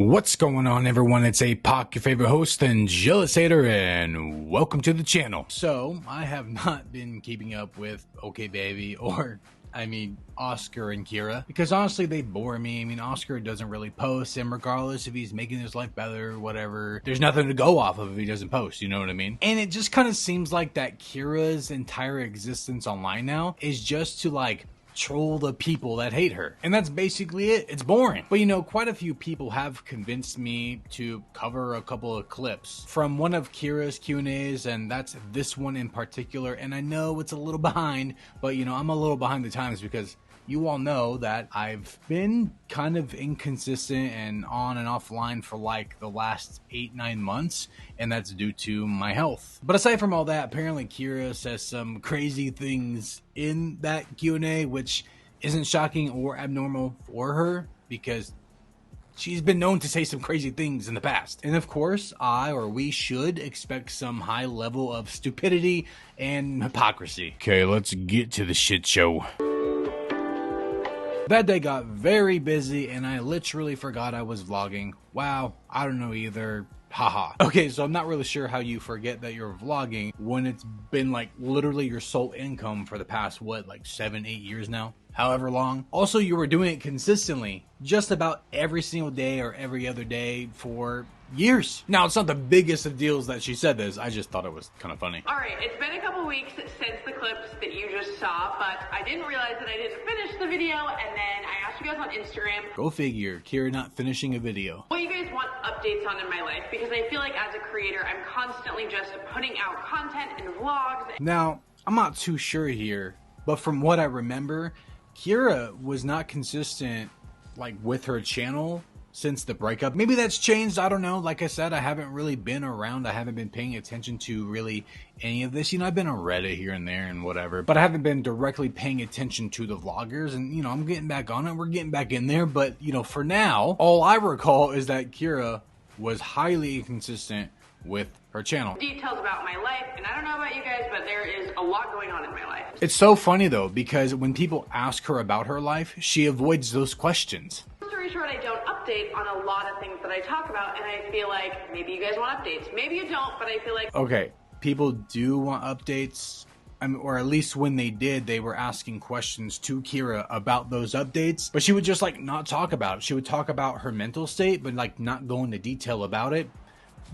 What's going on, everyone? It's Apoc, your favorite host and jealous hater, and welcome to the channel. So, I have not been keeping up with okbaby or Oscar and Kyra, because honestly they bore me. Oscar doesn't really post, and regardless if he's making his life better or whatever, there's nothing to go off of if he doesn't post, you know what I mean? And it just kind of seems like that Kyra's entire existence online now is just to like troll the people that hate her, and that's basically it. It's boring. But quite a few people have convinced me to cover a couple of clips from one of Kyra's Q&As, and that's this one in particular. And I know it's a little behind, but I'm a little behind the times because you all know that I've been kind of inconsistent and on and offline for like the last 8-9 months, and that's due to my health. But aside from all that, apparently Kyra says some crazy things in that Q&A, which isn't shocking or abnormal for her because she's been known to say some crazy things in the past. And of course, we should expect some high level of stupidity and hypocrisy. Okay, let's get to the shit show. That day got very busy and I literally forgot I was vlogging. Wow, I don't know either. Haha. Okay, so I'm not really sure how you forget that you're vlogging when it's been like literally your sole income for the past, what, like 7-8 years now? However long. Also, you were doing it consistently, just about every single day or every other day for years. Now, it's not the biggest of deals that she said this. I just thought it was kind of funny. Alright, it's been a couple weeks since the clips that you just saw, but I didn't realize that I didn't finish the video, and then I asked you guys on Instagram. Go figure, Kyra not finishing a video. What you guys want updates on in my life, because I feel like as a creator, I'm constantly just putting out content and vlogs. Now, I'm not too sure here, but from what I remember, Kyra was not consistent like with her channel since the breakup. Maybe that's changed, I don't know. Like I said, I haven't really been around. I haven't been paying attention to really any of this. I've been on Reddit here and there and whatever, but I haven't been directly paying attention to the vloggers, and I'm getting back on it. We're getting back in there, but for now, all I recall is that Kyra was highly inconsistent with her channel. Details about my life, and I don't know about you guys, but there is a lot going on in my life. It's so funny though, because when people ask her about her life, she avoids those questions. Story short, I don't update on a lot of things that I talk about, and I feel like maybe you guys want updates. Maybe you don't, but I feel like... Okay, people do want updates. Or at least when they did, they were asking questions to Kyra about those updates, but she would just like not talk about it. She would talk about her mental state, but like not go into detail about it.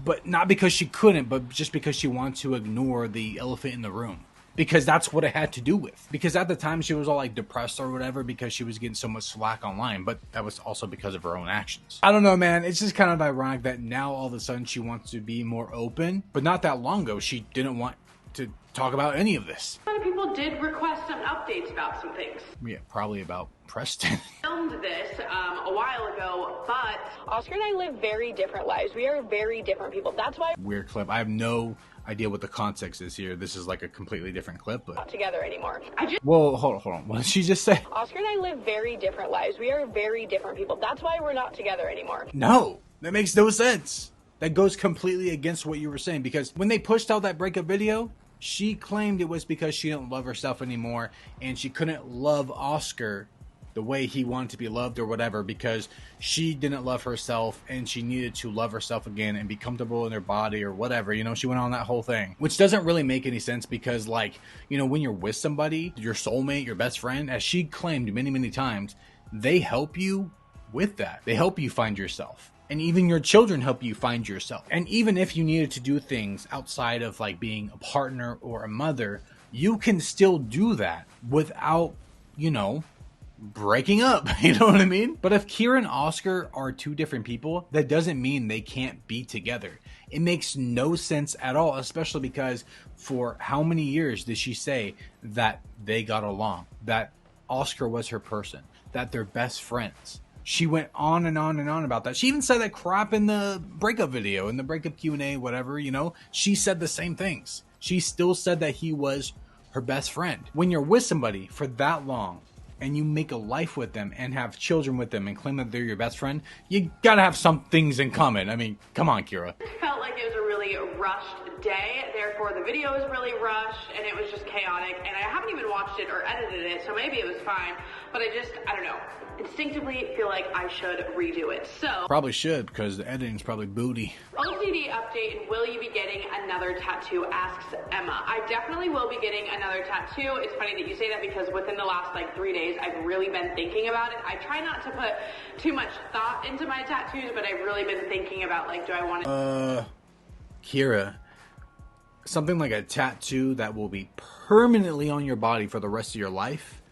But not because she couldn't, but just because she wanted to ignore the elephant in the room. Because that's what it had to do with. Because at the time she was all like depressed or whatever because she was getting so much slack online. But that was also because of her own actions. I don't know, man. It's just kind of ironic that now all of a sudden she wants to be more open. But not that long ago, she didn't want to talk about any of this. A lot of people did request some updates about some things. Yeah, probably about Preston. Filmed this a while ago, but Oscar and I live very different lives. We are very different people. That's why... Weird clip. I have no idea what the context is here. This is like a completely different clip, but... Not together anymore. Whoa, hold on. What did she just say? Oscar and I live very different lives. We are very different people. That's why we're not together anymore. No, that makes no sense. That goes completely against what you were saying, because when they pushed out that breakup video, she claimed it was because she didn't love herself anymore and she couldn't love Oscar the way he wanted to be loved or whatever, because she didn't love herself and she needed to love herself again and be comfortable in her body or whatever. She went on that whole thing, which doesn't really make any sense because, like, when you're with somebody, your soulmate, your best friend, as she claimed many times, they help you with that. They help you find yourself. And even your children help you find yourself. And even if you needed to do things outside of like being a partner or a mother, you can still do that without, breaking up. You know what I mean? But if Kyra and Oscar are two different people, that doesn't mean they can't be together. It makes no sense at all, especially because for how many years did she say that they got along, that Oscar was her person, that they're best friends? She went on and on and on about that. She even said that crap in the breakup video, in the breakup Q&A, whatever, She said the same things. She still said that he was her best friend. When you're with somebody for that long and you make a life with them and have children with them and claim that they're your best friend, you gotta have some things in common. Come on, Kyra. It felt like it was a really rushed day, therefore the video was really rushed and it was just chaotic, and I haven't even watched it or edited it, so maybe it was fine, but I don't know, instinctively feel like I should redo it. So probably should, because the editing's probably booty. OCD update, will you be getting another tattoo, asks Emma. I definitely will be getting another tattoo. It's funny that you say that because within the last like 3 days, I've really been thinking about it. I try not to put too much thought into my tattoos, but I've really been thinking about like, do I want to... Kyra, something like a tattoo that will be permanently on your body for the rest of your life,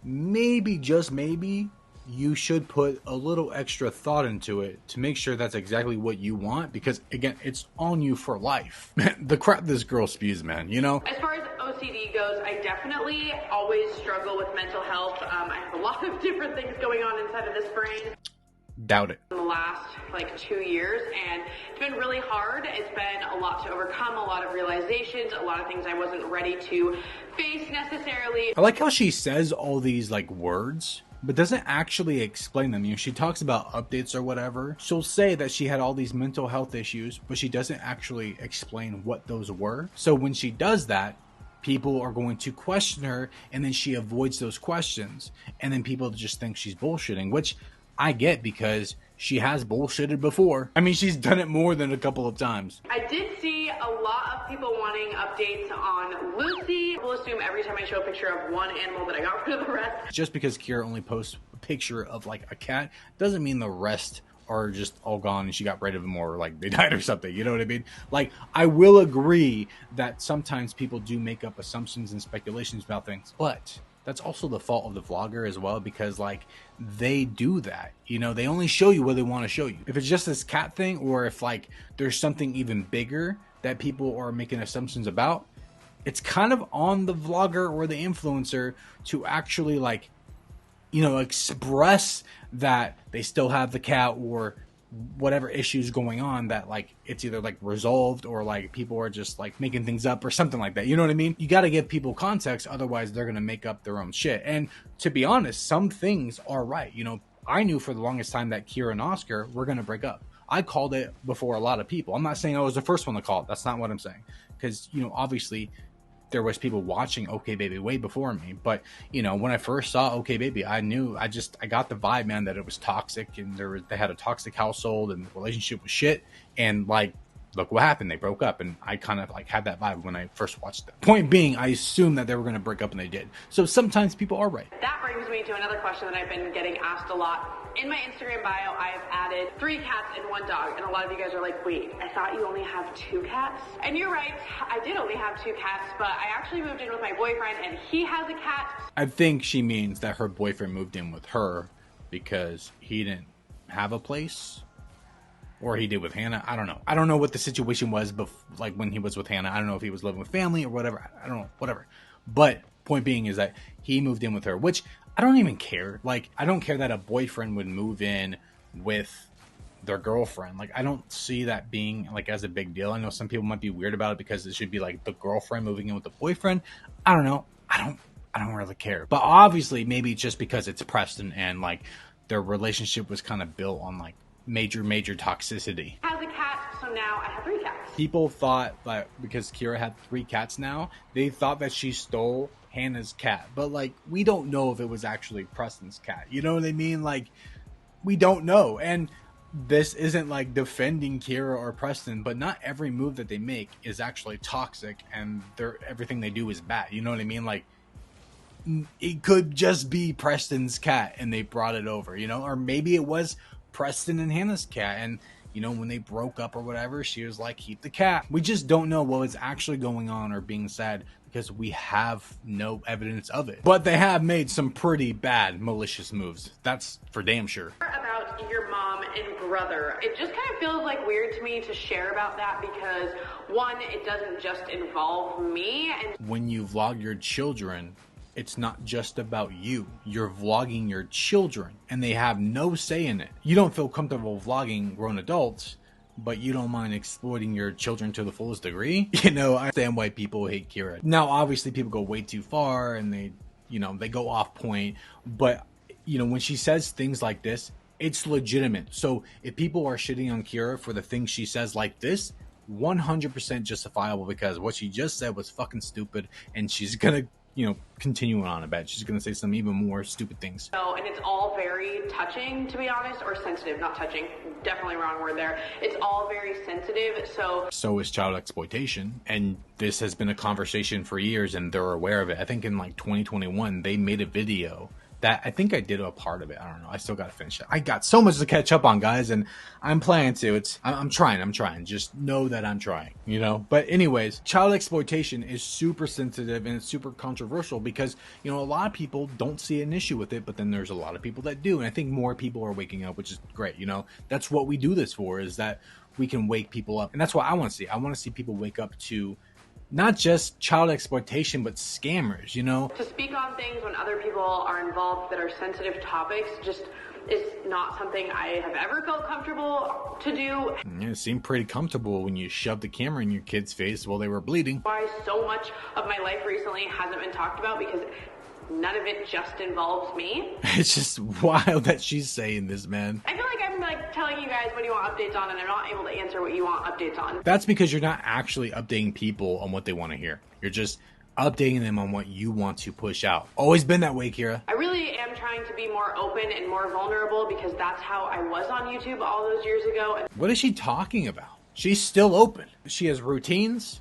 maybe, just maybe, you should put a little extra thought into it to make sure that's exactly what you want, because again, it's on you for life. Man, the crap this girl spews, man, you know? As far as OCD goes, I definitely always struggle with mental health. I have a lot of different things going on inside of this brain. Doubt it. In the last like 2 years, and it's been really hard. It's been a lot to overcome, a lot of realizations, a lot of things I wasn't ready to face necessarily. I like how she says all these like words, but doesn't actually explain them. You know, she talks about updates or whatever. She'll say that she had all these mental health issues, but she doesn't actually explain what those were. So when she does that, people are going to question her, and then she avoids those questions, and then people just think she's bullshitting, which I get, because she has bullshitted before. I mean, she's done it more than a couple of times. I did see a lot of people wanting updates on Lucy. We'll assume every time I show a picture of one animal that I got rid of the rest. Just because Kyra only posts a picture of like a cat doesn't mean the rest are just all gone and she got rid of them, or like they died or something. You know what I mean? Like, I will agree that sometimes people do make up assumptions and speculations about things, but that's also the fault of the vlogger as well, because like they do that, you know, they only show you what they want to show you. If it's just this cat thing, or if like there's something even bigger that people are making assumptions about, it's kind of on the vlogger or the influencer to actually like, you know, express that they still have the cat or whatever issues going on, that like it's either like resolved or like people are just like making things up or something like that. You know what I mean? You got to give people context, otherwise they're going to make up their own shit. And to be honest, some things are right. You know, I knew for the longest time that Kyra and Oscar were going to break up. I called it before a lot of people. I'm not saying I was the first one to call it. That's not what I'm saying. Because, you know, obviously there was people watching okbaby way before me, but you know, when I first saw okbaby, I knew, I got the vibe, man, that it was toxic, and they had a toxic household, and the relationship was shit, and like, look what happened, they broke up, and I kind of like had that vibe when I first watched it. Point being, I assumed that they were going to break up, and they did. So sometimes people are right. That brings me to another question that I've been getting asked a lot. In my Instagram bio, I've added 3 cats and 1 dog, and a lot of you guys are like, wait, I thought you only have 2 cats? And you're right, I did only have 2 cats, but I actually moved in with my boyfriend, and he has a cat. I think she means that her boyfriend moved in with her because he didn't have a place, or he did with Hannah. I don't know. I don't know what the situation was, like when he was with Hannah. I don't know if he was living with family or whatever. I don't know, whatever. But point being is that he moved in with her, which I don't even care. Like, I don't care that a boyfriend would move in with their girlfriend. Like, I don't see that being like as a big deal. I know some people might be weird about it because it should be like the girlfriend moving in with the boyfriend. I don't know. I don't really care. But obviously, maybe just because it's Preston and like their relationship was kind of built on like major toxicity. Has a cat, so now I have 3 cats. People thought that because Kyra had 3 cats now, they thought that she stole Hannah's cat, but like, we don't know if it was actually Preston's cat. You know what I mean? Like, we don't know. And this isn't like defending Kyra or Preston, but not every move that they make is actually toxic, and everything they do is bad. You know what I mean? Like, it could just be Preston's cat and they brought it over, you know, or maybe it was Preston and Hannah's cat, and you know, when they broke up or whatever, she was like, keep the cat. We just don't know what was actually going on or being said, because we have no evidence of it. But they have made some pretty bad, malicious moves. That's for damn sure. About your mom and brother, it just kind of feels like weird to me to share about that, because one, it doesn't just involve me. And when you vlog your children, it's not just about you. You're vlogging your children, and they have no say in it. You don't feel comfortable vlogging grown adults, but you don't mind exploiting your children to the fullest degree. You know, I understand why people hate Kyra. Now, obviously, people go way too far, and they go off point. But, you know, when she says things like this, it's legitimate. So if people are shitting on Kyra for the things she says like this, 100% justifiable, because what she just said was fucking stupid, and she's gonna, you know, continue on. I bet she's gonna say some even more stupid things. So, and it's all very touching, to be honest, or sensitive, not touching, definitely wrong word there. It's all very sensitive. So is child exploitation, and this has been a conversation for years, and they're aware of it. I think in like 2021 they made a video that I think I did a part of it. I don't know. I still got to finish it. I got so much to catch up on, guys, and I'm planning to. I'm trying. Just know that I'm trying, you know? But anyways, child exploitation is super sensitive and it's super controversial because, you know, a lot of people don't see an issue with it, but then there's a lot of people that do. And I think more people are waking up, which is great. You know, that's what we do this for, is that we can wake people up. And that's what I want to see. I want to see people wake up to not just child exploitation, but scammers, you know? To speak on things when other people are involved that are sensitive topics just is not something I have ever felt comfortable to do. Yeah, it seemed pretty comfortable when you shoved the camera in your kid's face while they were bleeding. Why so much of my life recently hasn't been talked about, because none of it just involves me. It's just wild that she's saying this, man. I feel like I'm like telling you guys what do you want updates on, and I'm not able to answer what you want updates on. That's because you're not actually updating people on what they want to hear. You're just updating them on what you want to push out. Always been that way, Kyra. I really am trying to be more open and more vulnerable, because that's how I was on YouTube all those years ago. What is she talking about? She's still open. She has routines.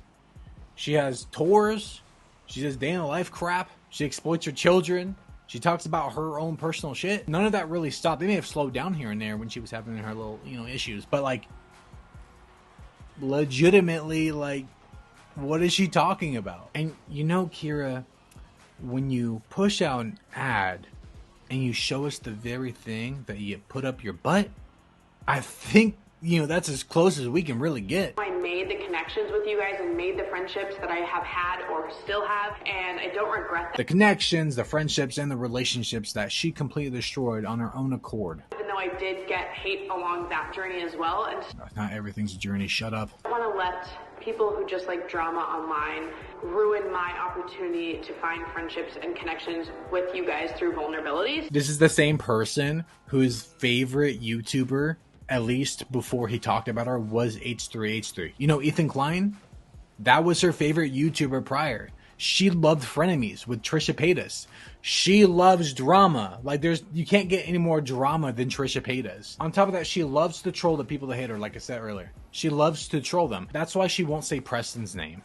She has tours. She does day in the life crap. She exploits her children. She talks about her own personal shit. None of that really stopped. They may have slowed down here and there when she was having her little, you know, issues. But, like, legitimately, like, what is she talking about? And, you know, Kyra, when you push out an ad and you show us the very thing that you put up your butt, I think, you know, that's as close as we can really get. I made the connections with you guys and made the friendships that I have had or still have, and I don't regret that. The connections, the friendships, and the relationships that she completely destroyed on her own accord. Even though I did get hate along that journey as well. And not everything's a journey. Shut up. I want to let people who just like drama online ruin my opportunity to find friendships and connections with you guys through vulnerabilities. This is the same person whose favorite YouTuber, at least before he talked about her, was H3H3. You know, Ethan Klein? That was her favorite YouTuber prior. She loved frenemies with Trisha Paytas. She loves drama. Like, you can't get any more drama than Trisha Paytas. On top of that, she loves to troll the people that hate her, like I said earlier. She loves to troll them. That's why she won't say Preston's name.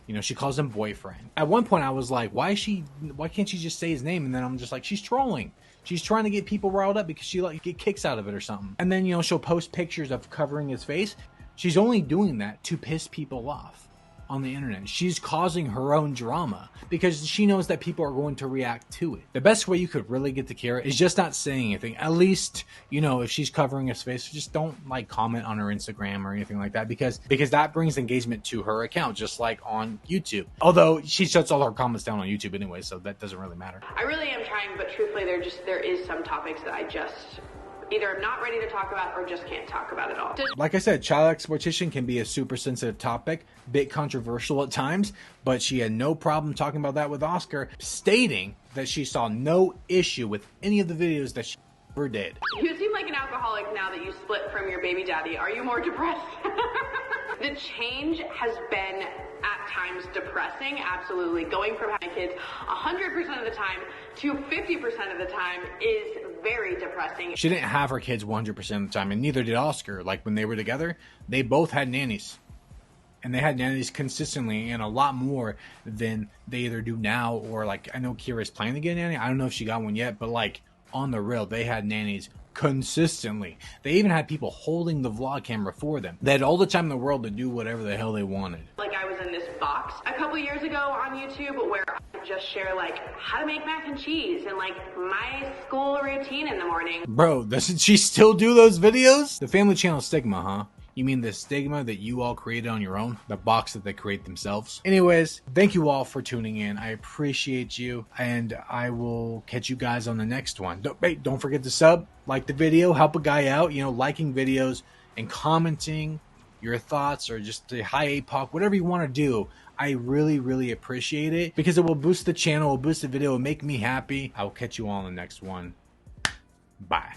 You know, she calls him boyfriend. At one point, I was like, why can't she just say his name? And then I'm just like, she's trolling. She's trying to get people riled up because she like get kicks out of it or something. And then, you know, she'll post pictures of covering his face. She's only doing that to piss people off on the internet. She's causing her own drama because she knows that people are going to react to it. The best way you could really get to Kyra is just not saying anything. At least, you know, if she's covering his face, just don't like comment on her Instagram or anything like that, because that brings engagement to her account, just like on YouTube. Although she shuts all her comments down on YouTube anyway, so that doesn't really matter. I really am trying, but truthfully, there is some topics that I just either I'm not ready to talk about or just can't talk about at all. Like I said, child exploitation can be a super sensitive topic, bit controversial at times, but she had no problem talking about that with Oscar, stating that she saw no issue with any of the videos that she ever did. You seem like an alcoholic now that you split from your baby daddy. Are you more depressed? The change has been at times depressing, absolutely. Going from having kids 100% of the time to 50% of the time is very depressing. She didn't have her kids 100% of the time, and neither did Oscar. Like, when they were together, they both had nannies. And they had nannies consistently, and a lot more than they either do now, or, like, I know Kyra's planning to get a nanny. I don't know if she got one yet, but, like, on the real, they had nannies consistently. They even had people holding the vlog camera for them. They had all the time in the world to do whatever the hell they wanted. Like, I was in this box a couple years ago on YouTube where I just share like how to make mac and cheese and like my school routine in the morning. Bro, doesn't she still do those videos? The Family Channel stigma, huh? You mean the stigma that you all created on your own? The box that they create themselves? Anyways, thank you all for tuning in. I appreciate you, and I will catch you guys on the next one. Don't forget to sub, like the video, help a guy out. You know, liking videos and commenting your thoughts, or just the hi APOC, whatever you want to do. I really, really appreciate it because it will boost the channel, will boost the video, will make me happy. I will catch you all on the next one. Bye.